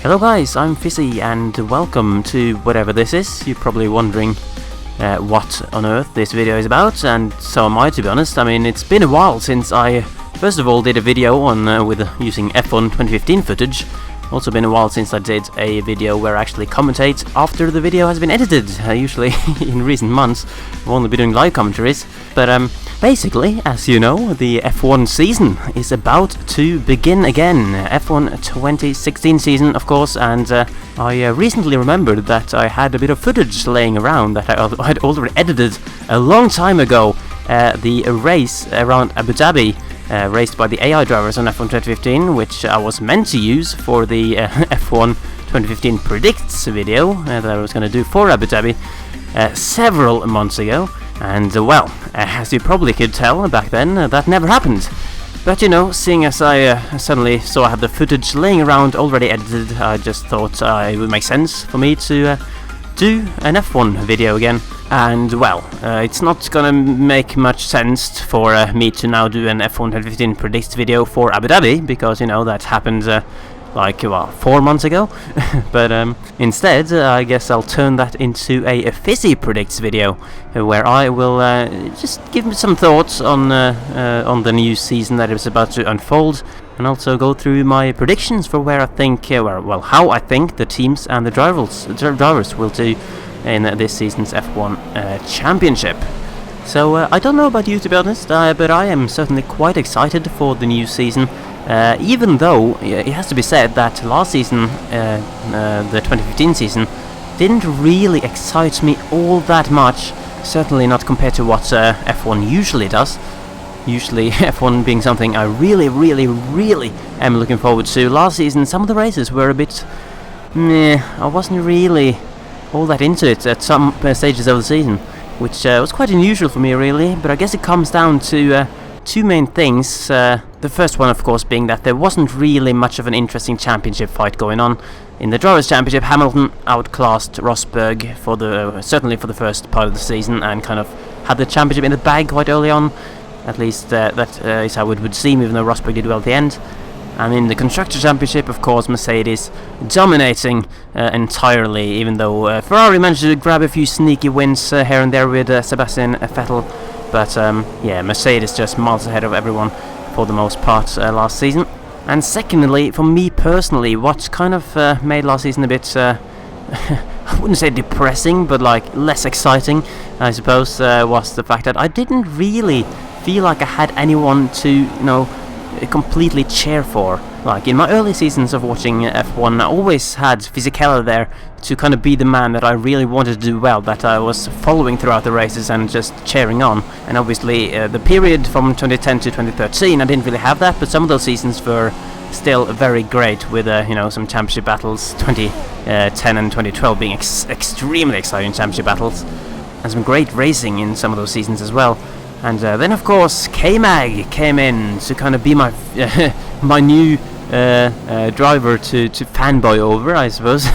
Hello guys, I'm Fisi and welcome to whatever this is. You're probably wondering what on earth this video is about, and so am I, to be honest. I mean, it's been a while since I first of all did a video on with using F1 2015 footage. Also been a while since I did a video where I actually commentate after the video has been edited. Usually in recent months I've only been doing live commentaries, but basically, as you know, the F1 season is about to begin again. F1 2016 season, of course, and I recently remembered that I had a bit of footage laying around that I had already edited a long time ago. The race around Abu Dhabi, raced by the AI drivers on F1 2015, which I was meant to use for the F1 2015 Predicts video that I was going to do for Abu Dhabi several months ago. And well, as you probably could tell back then, that never happened. But you know, seeing as I suddenly saw I had the footage laying around already edited, I just thought it would make sense for me to do an F1 video again. And well, it's not gonna make much sense for me to now do an F1 2015 Predicts video for Abu Dhabi, because you know that happened like 4 months ago. But instead I guess I'll turn that into a Fisi Predicts video, where I will just give some thoughts on the new season that is about to unfold, and also go through my predictions for where I think, how I think the teams and the drivers will do in this season's F1 Championship. So I don't know about you, to be honest, but I am certainly quite excited for the new season, even though it has to be said that last season, the 2015 season, didn't really excite me all that much, certainly not compared to what F1 usually does. Usually F1 being something I really am looking forward to. Last season some of the races were a bit meh. I wasn't really all that into it at some stages of the season, which was quite unusual for me really, but I guess it comes down to two main things. The first one, of course, being that there wasn't really much of an interesting championship fight going on. In the Drivers' Championship, Hamilton outclassed Rosberg certainly for the first part of the season, and kind of had the championship in the bag quite early on. At least that is how it would seem, even though Rosberg did well at the end. And in the Constructor Championship, of course, Mercedes dominating entirely, even though Ferrari managed to grab a few sneaky wins here and there with Sebastian Vettel. But yeah, Mercedes just miles ahead of everyone for the most part last season. And secondly, for me personally, what kind of made last season a bit, I wouldn't say depressing, but like less exciting, I suppose, was the fact that I didn't really feel like I had anyone to, completely cheer for. Like in my early seasons of watching F1, I always had Fisi there to kind of be the man that I really wanted to do well, that I was following throughout the races and just cheering on. And obviously the period from 2010 to 2013 I didn't really have that, but some of those seasons were still very great, with some championship battles, 2010 and 2012 being extremely exciting championship battles, and some great racing in some of those seasons as well. And then of course K-Mag came in to kind of be my my new driver to fanboy over, I suppose,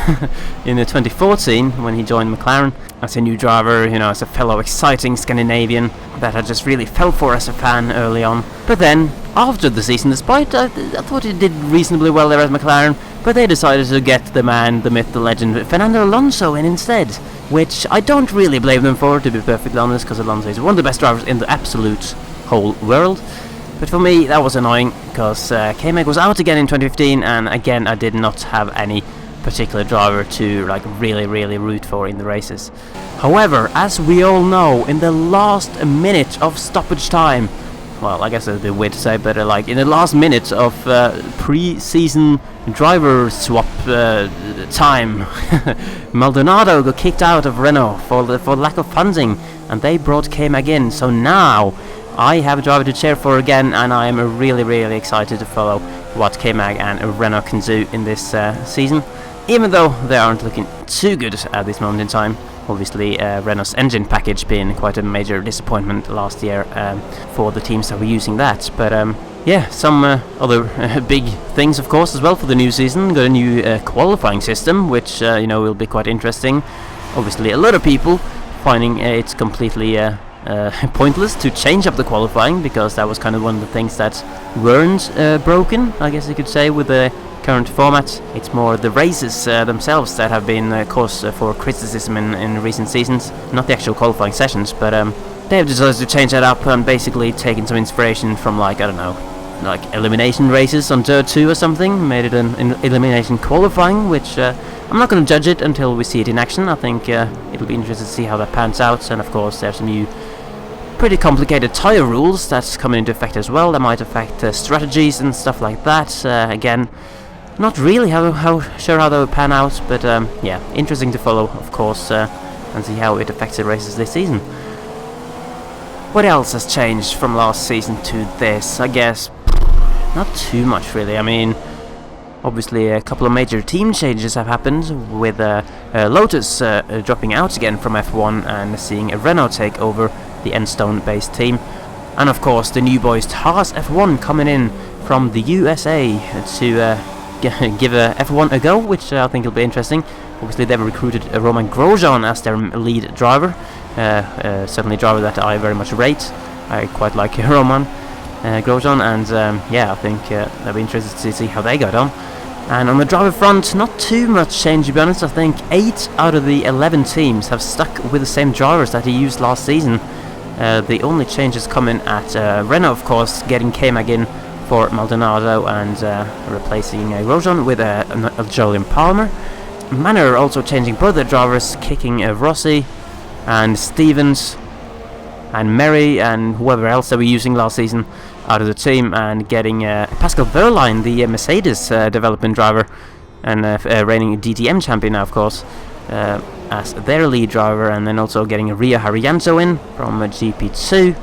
in 2014 when he joined McLaren as a new driver, as a fellow exciting Scandinavian that I just really fell for as a fan early on. But then after the season, despite I thought he did reasonably well there at McLaren, but they decided to get the man, the myth, the legend, Fernando Alonso in instead, which I don't really blame them for, to be perfectly honest, because Alonso is one of the best drivers in the absolute whole world. But for me that was annoying, because K-Mag was out again in 2015, and again I did not have any particular driver to really root for in the races. However, as we all know, in the last minute of stoppage time, well, I guess it's a bit weird to say, but in the last minute of pre-season driver swap time, Maldonado got kicked out of Renault for lack of funding, and they brought K-Mag in. So now I have a driver to cheer for again, and I am really excited to follow what K-Mag and Renault can do in this season, even though they aren't looking too good at this moment in time. Obviously Renault's engine package being quite a major disappointment last year for the teams that were using that. But yeah, some other big things of course as well for the new season. Got a new qualifying system, which will be quite interesting. Obviously a lot of people finding it's completely pointless to change up the qualifying, because that was kind of one of the things that weren't broken, I guess you could say, with the current format. It's more the races themselves that have been cause for criticism in recent seasons, not the actual qualifying sessions, but they have decided to change that up and basically taken some inspiration from, like, I don't know, like elimination races on Dirt 2 or something, made it an elimination qualifying, which I'm not going to judge it until we see it in action. I think it'll be interesting to see how that pans out, and of course there's some new pretty complicated tyre rules that's coming into effect as well that might affect strategies and stuff like that. Again, not really sure how that would pan out, but yeah, interesting to follow, of course, and see how it affects the races this season. What else has changed from last season to this? I guess not too much really. I mean, obviously a couple of major team changes have happened, with Lotus dropping out again from F1 and seeing a Renault take over the Enstone based team, and of course the new boys Haas F1 coming in from the USA to give F1 a go, which I think will be interesting. Obviously they've recruited Roman Grosjean as their lead driver, certainly a driver that I very much rate. I quite like Roman Grosjean, and yeah, I think that'll be interesting to see how they got on. And on the driver front, not too much change, to be honest. I think 8 out of the 11 teams have stuck with the same drivers that he used last season. The only changes coming at Renault, of course, getting K-Mag in for Maldonado and replacing Grosjean with Julian Palmer. Manor also changing both their drivers, kicking Rossi and Stevens and Merry and whoever else they were using last season out of the team, and getting Pascal Wehrlein, the Mercedes development driver and reigning DTM champion now, of course, as their lead driver, and then also getting Rio Haryanto in from GP2,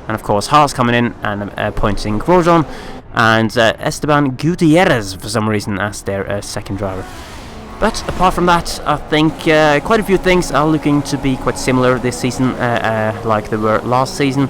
and of course Haas coming in and appointing Grosjean and Esteban Gutierrez for some reason as their second driver. But apart from that, I think quite a few things are looking to be quite similar this season, like they were last season.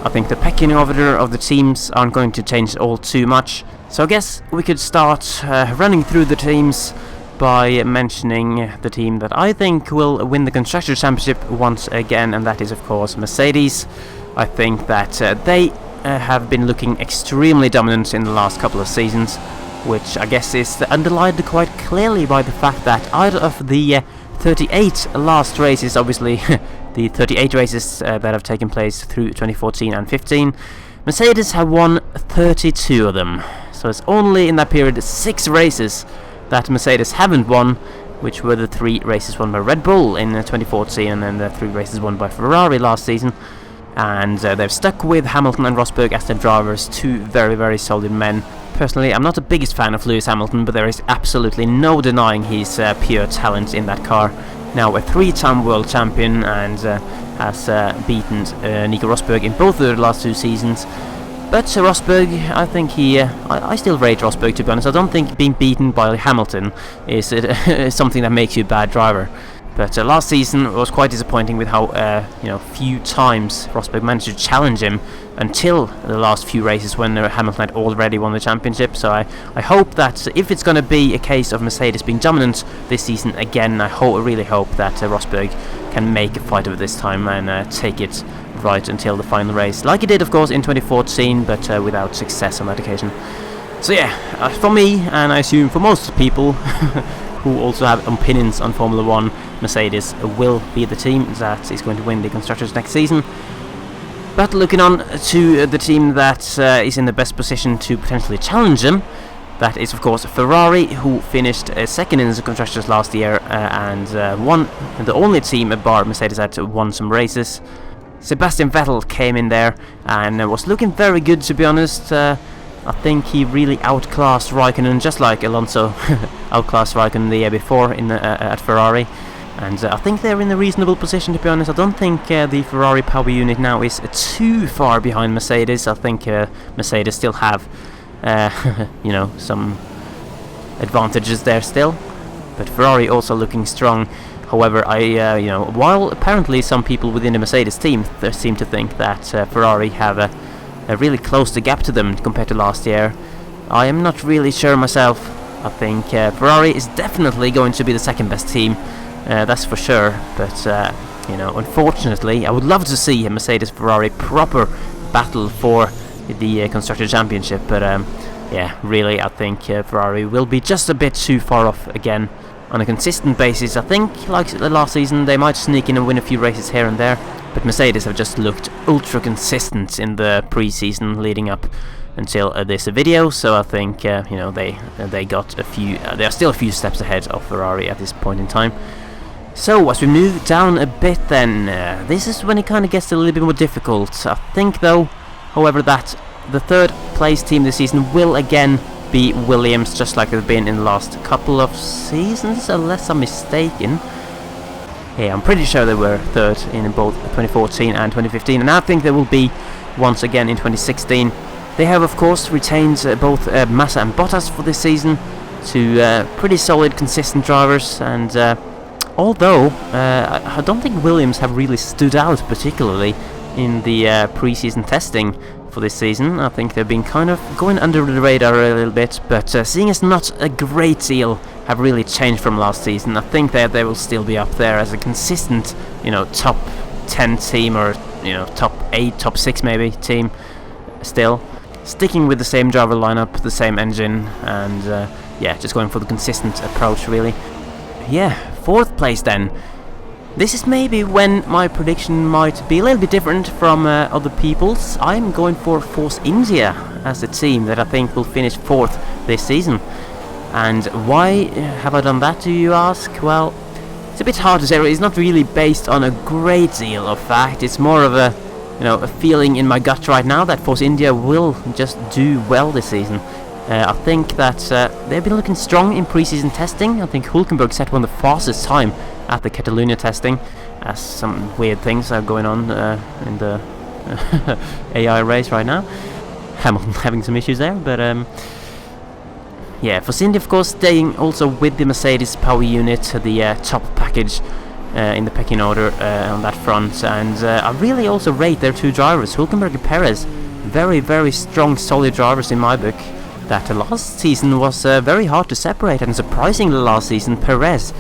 I think the pecking order of the teams aren't going to change all too much. So I guess we could start running through the teams by mentioning the team that I think will win the Constructors Championship once again, and that is of course Mercedes. I think that they have been looking extremely dominant in the last couple of seasons, which I guess is underlined quite clearly by the fact that out of the 38 last races, obviously the 38 races that have taken place through 2014 and 15, Mercedes have won 32 of them. So it's only in that period 6 races that Mercedes haven't won, which were the 3 races won by Red Bull in 2014 and then the 3 races won by Ferrari last season. And they've stuck with Hamilton and Rosberg as their drivers, 2 very, very solid men. Personally, I'm not the biggest fan of Lewis Hamilton, but there is absolutely no denying his pure talent in that car. Now a 3-time world champion, and has beaten Nico Rosberg in both of the last 2 seasons. But Rosberg, I think I still rate Rosberg, to be honest. I don't think being beaten by Hamilton is something that makes you a bad driver. But last season was quite disappointing with how few times Rosberg managed to challenge him until the last few races when Hamilton had already won the championship. So I hope that if it's going to be a case of Mercedes being dominant this season again, I really hope that Rosberg can make a fight of it this time and take it right until the final race, like he did of course in 2014, but without success on that occasion. So yeah, for me, and I assume for most people who also have opinions on Formula 1, Mercedes will be the team that is going to win the Constructors next season. But looking on to the team that is in the best position to potentially challenge them, that is of course Ferrari, who finished second in the Constructors last year and won, the only team bar Mercedes had won some races. Sebastian Vettel came in there and was looking very good, to be honest. I think he really outclassed Raikkonen, just like Alonso outclassed Raikkonen the year before at Ferrari. And I think they're in a reasonable position, to be honest. I don't think the Ferrari power unit now is too far behind Mercedes. I think Mercedes still have, some advantages there still. But Ferrari also looking strong. However, while apparently some people within the Mercedes team seem to think that Ferrari have a really closed the gap to them compared to last year, I am not really sure myself. I think Ferrari is definitely going to be the second best team, that's for sure. But unfortunately, I would love to see a Mercedes-Ferrari proper battle for the Constructor Championship. But yeah, really, I think Ferrari will be just a bit too far off again. On a consistent basis, I think, like the last season, they might sneak in and win a few races here and there, but Mercedes have just looked ultra consistent in the pre-season leading up until this video, so I think you know, they got a few. They are still a few steps ahead of Ferrari at this point in time. So as we move down a bit, then this is when it kind of gets a little bit more difficult. I think, though, however, that the third place team this season will again be Williams, just like they've been in the last couple of seasons, unless I'm mistaken. Yeah, I'm pretty sure they were third in both 2014 and 2015, and I think they will be once again in 2016. They have, of course, retained both Massa and Bottas for this season, two pretty solid, consistent drivers, and although I don't think Williams have really stood out particularly in the pre-season testing for this season. I think they've been kind of going under the radar a little bit, but seeing as not a great deal have really changed from last season, I think that they will still be up there as a consistent, you know, top 10 team, or, you know, top 8, top 6 maybe team, still sticking with the same driver lineup, the same engine, and yeah, just going for the consistent approach, really. Yeah, fourth place then. This is maybe when my prediction might be a little bit different from other people's. I'm going for Force India as a team that I think will finish fourth this season. And why have I done that, do you ask? Well, it's a bit hard to say. It's not really based on a great deal of fact. It's more of a, you know, a feeling in my gut right now that Force India will just do well this season. I think that they've been looking strong in pre-season testing. I think Hülkenberg set one of the fastest time at the Catalonia testing, as some weird things are going on in the AI race right now. Hamilton having some issues there, but yeah, Force India, of course, staying also with the Mercedes power unit, the top package in the pecking order on that front, and I really also rate their two drivers, Hülkenberg and Perez. Very, very strong, solid drivers in my book. That last season was very hard to separate, and surprisingly last season Perez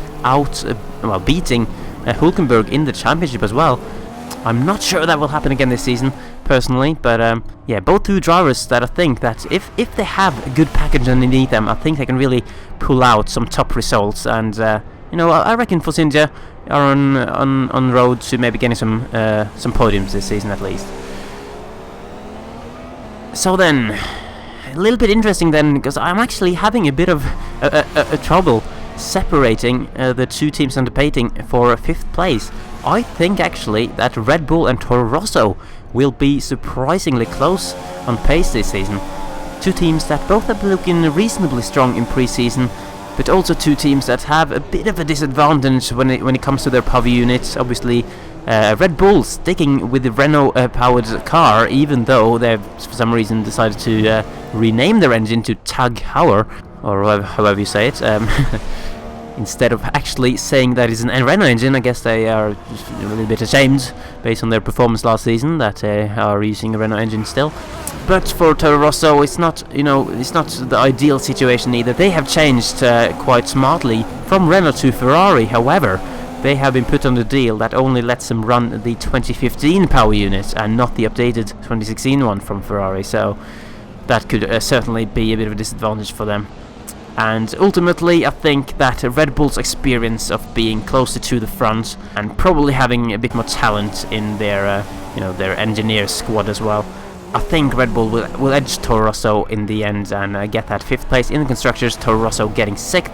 beating Hülkenberg in the championship as well. I'm not sure that will happen again this season, personally, but yeah, both two drivers that I think that if they have a good package underneath them, I think they can really pull out some top results, and you know, I reckon Force India are on road to maybe getting some podiums this season at least. So then, a little bit interesting then, because I'm actually having a bit of a trouble separating the two teams underpating for fifth place. I think actually that Red Bull and Toro Rosso will be surprisingly close on pace this season. Two teams that both are looking reasonably strong in pre-season, but also two teams that have a bit of a disadvantage when it comes to their power units. Obviously, Red Bull sticking with the Renault-powered car, even though they've for some reason decided to rename their engine to Tag Heuer, or however you say it. Instead of actually saying that it's an Renault engine, I guess they are a little bit ashamed based on their performance last season that they are using a Renault engine still. But for Toro Rosso, it's not, you know, it's not the ideal situation either. They have changed quite smartly from Renault to Ferrari. However, they have been put on a deal that only lets them run the 2015 power unit and not the updated 2016 one from Ferrari. So that could certainly be a bit of a disadvantage for them. And ultimately, I think that Red Bull's experience of being closer to the front and probably having a bit more talent in their, you know, their engineer squad as well, I think Red Bull will edge Toro Rosso in the end and get that fifth place in the Constructors. Toro Rosso getting sixth.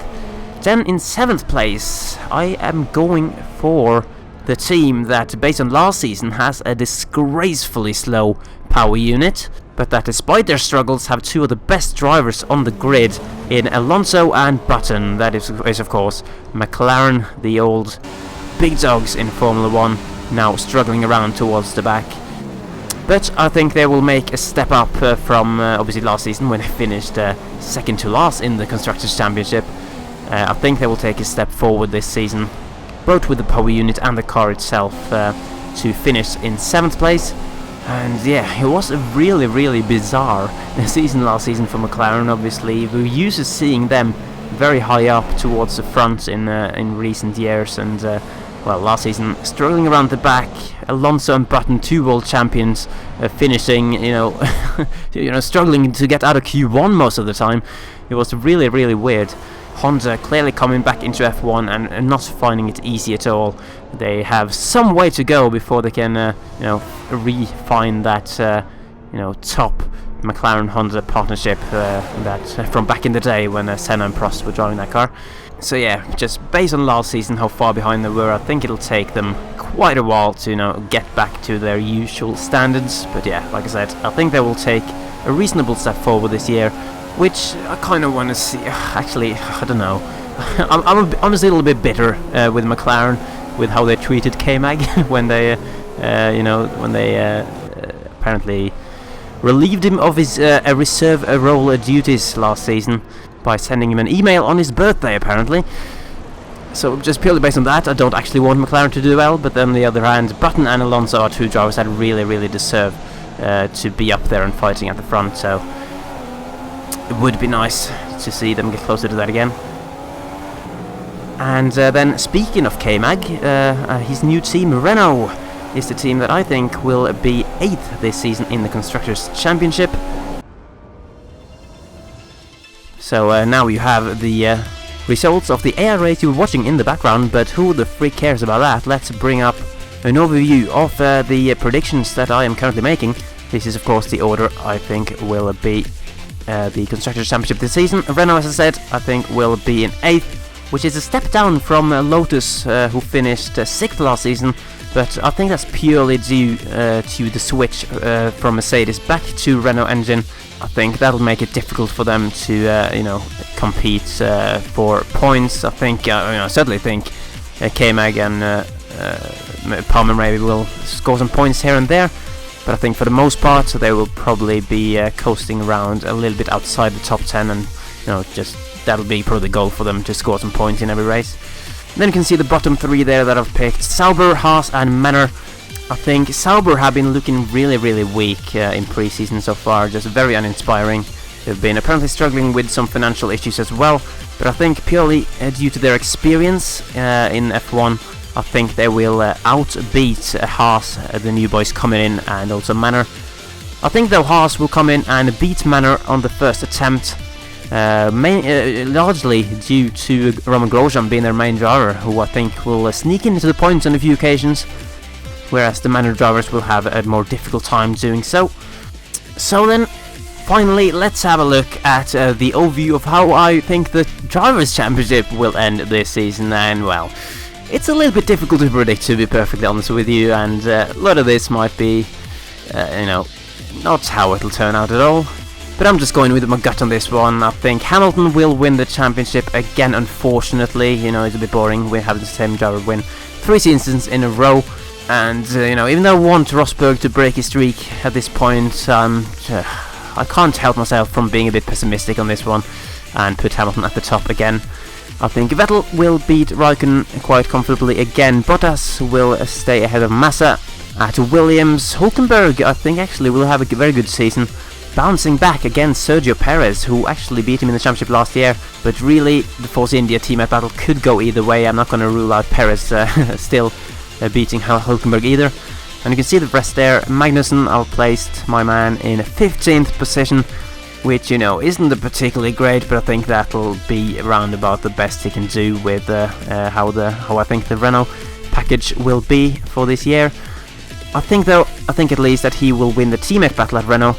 Then in seventh place, I am going for the team that, based on last season, has a disgracefully slow power unit, but that despite their struggles have two of the best drivers on the grid in Alonso and Button. That is of course McLaren, the old big dogs in Formula 1, now struggling around towards the back. But I think they will make a step up from obviously last season when they finished second to last in the Constructors Championship. I think they will take a step forward this season, both with the power unit and the car itself, to finish in seventh place. And yeah, it was a really, really bizarre season last season for McLaren. Obviously, we're used to seeing them very high up towards the front in recent years, and well, last season, struggling around the back. Alonso and Button, 2 world champions, finishing, struggling to get out of Q1 most of the time. It was really, really weird. Honda clearly coming back into F1 and not finding it easy at all. They have some way to go before they can, refine that, top McLaren-Honda partnership that from back in the day when Senna and Prost were driving that car. So yeah, just based on last season, how far behind they were, I think it'll take them quite a while to, get back to their usual standards. But yeah, like I said, I think they will take a reasonable step forward this year, which I kind of want to see. Actually, I don't know. I'm a little bit bitter with McLaren, with how they treated K-Mag when they, apparently relieved him of his reserve role duties last season by sending him an email on his birthday, apparently. So just purely based on that, I don't actually want McLaren to do well, but then on the other hand, Button and Alonso are 2 drivers that really, really deserve to be up there and fighting at the front, so it would be nice to see them get closer to that again. And then, speaking of K-Mag, his new team, Renault, is the team that I think will be 8th this season in the Constructors' Championship. So now you have the results of the AI race you were watching in the background, but who the freak cares about that? Let's bring up an overview of the predictions that I am currently making. This is of course the order I think will be the Constructors' Championship this season. Renault, as I said, I think will be in 8th, which is a step down from Lotus, who finished 6th last season, but I think that's purely due to the switch from Mercedes back to Renault engine. I think that'll make it difficult for them to, compete for points. I think, I certainly think K-Mag and Palmer maybe will score some points here and there, but I think for the most part they will probably be coasting around a little bit outside the top 10, and just that'll be probably the goal for them, to score some points in every race. And then you can see the bottom 3 there that I've picked: Sauber, Haas and Manor. I think Sauber have been looking really, really weak in pre-season so far, just very uninspiring. They've been apparently struggling with some financial issues as well, but I think purely due to their experience in F1, I think they will outbeat Haas, the new boys coming in, and also Manor. I think though Haas will come in and beat Manor on the first attempt, largely due to Roman Grosjean being their main driver, who I think will sneak into the points on a few occasions, whereas the Manor drivers will have a more difficult time doing so. So then, finally, let's have a look at the overview of how I think the Drivers' Championship will end this season, and well, it's a little bit difficult to predict, to be perfectly honest with you, and a lot of this might be, not how it'll turn out at all. But I'm just going with my gut on this one. I think Hamilton will win the championship again, unfortunately. It's a bit boring. We have the same driver win 3 seasons in a row. And, even though I want Rosberg to break his streak at this point, I can't help myself from being a bit pessimistic on this one and put Hamilton at the top again. I think Vettel will beat Raikkonen quite comfortably again. Bottas will stay ahead of Massa. At Williams, Hulkenberg, I think, actually will have a very good season, bouncing back against Sergio Perez, who actually beat him in the championship last year. But really, the Force India teammate battle could go either way. I'm not going to rule out Perez still beating Hulkenberg either. And you can see the rest there. Magnussen, I've placed my man in 15th position, which, isn't particularly great, but I think that'll be around about the best he can do with how I think the Renault package will be for this year. I think at least that he will win the teammate battle at Renault,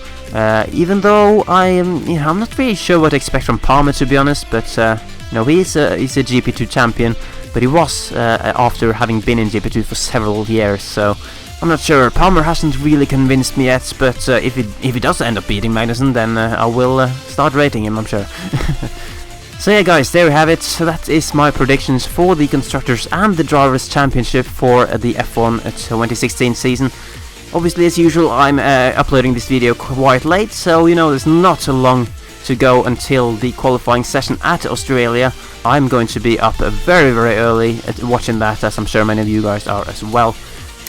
even though I'm not really sure what to expect from Palmer, to be honest, but he's a GP2 champion, but he was after having been in GP2 for several years, so I'm not sure. Palmer hasn't really convinced me yet, but if he does end up beating Magnussen, then I will start rating him, I'm sure. So yeah guys, there we have it. So that is my predictions for the Constructors and the Drivers' Championship for the F1 2016 season. Obviously, as usual, I'm uploading this video quite late, so there's not so long to go until the qualifying session at Australia. I'm going to be up very, very early watching that, as I'm sure many of you guys are as well.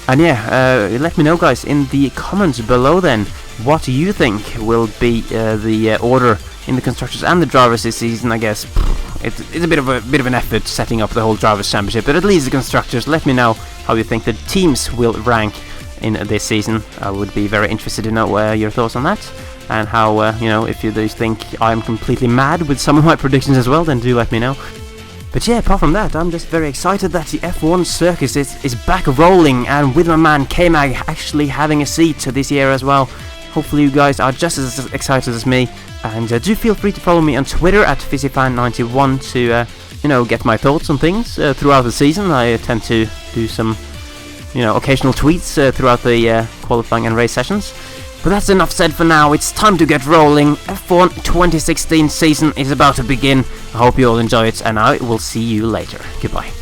And yeah, let me know guys in the comments below then what you think will be the order in the Constructors and the Drivers this season. I guess it's a bit of an effort setting up the whole Drivers' Championship, but at least the Constructors, let me know how you think the teams will rank in this season. I would be very interested to know your thoughts on that, and how, if you do think I'm completely mad with some of my predictions as well, then do let me know. But yeah, apart from that, I'm just very excited that the F1 circus is back rolling, and with my man K-Mag actually having a seat this year as well. Hopefully you guys are just as excited as me, and do feel free to follow me on Twitter at FisiFan91 to, get my thoughts on things throughout the season. I tend to do some, occasional tweets throughout the qualifying and race sessions. But that's enough said for now. It's time to get rolling. F1 2016 season is about to begin. I hope you all enjoy it, and I will see you later. Goodbye.